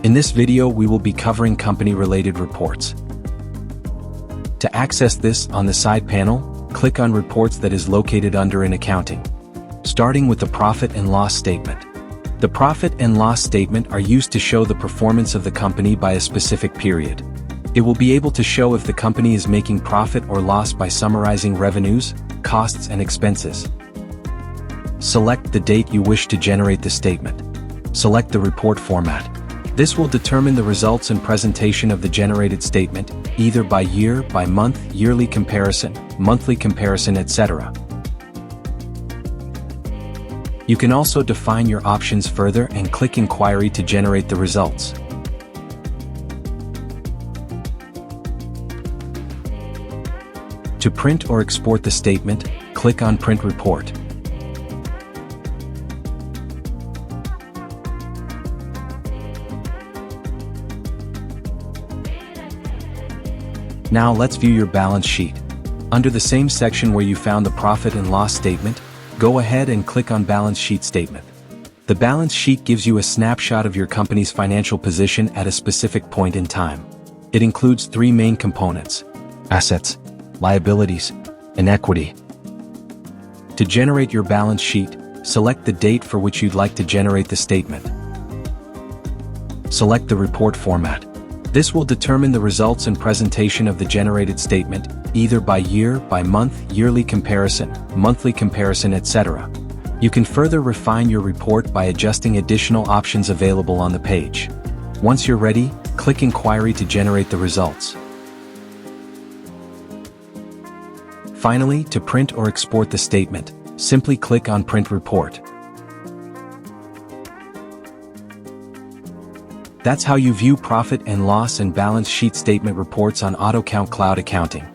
In this video we will be covering company-related reports. To access this, on the side panel, click on Reports that is located under in Accounting. Starting with the Profit and Loss Statement. The Profit and Loss Statement are used to show the performance of the company by a specific period. It will be able to show if the company is making profit or loss by summarizing revenues, costs and expenses. Select the date you wish to generate the statement. Select the report format. This will determine the results and presentation of the generated statement, either by year, by month, yearly comparison, monthly comparison, etc. You can also define your options further and click Inquiry to generate the results. To print or export the statement, click on Print Report. Now let's view your balance sheet. Under the same section where you found the profit and loss statement, go ahead and click on Balance Sheet Statement. The balance sheet gives you a snapshot of your company's financial position at a specific point in time. It includes three main components: assets, liabilities, and equity. To generate your balance sheet, select the date for which you'd like to generate the statement. Select the report format. This will determine the results and presentation of the generated statement, either by year, by month, yearly comparison, monthly comparison, etc. You can further refine your report by adjusting additional options available on the page. Once you're ready, click Inquiry to generate the results. Finally, to print or export the statement, simply click on Print Report. That's how you view profit and loss and balance sheet statement reports on AutoCount Cloud Accounting.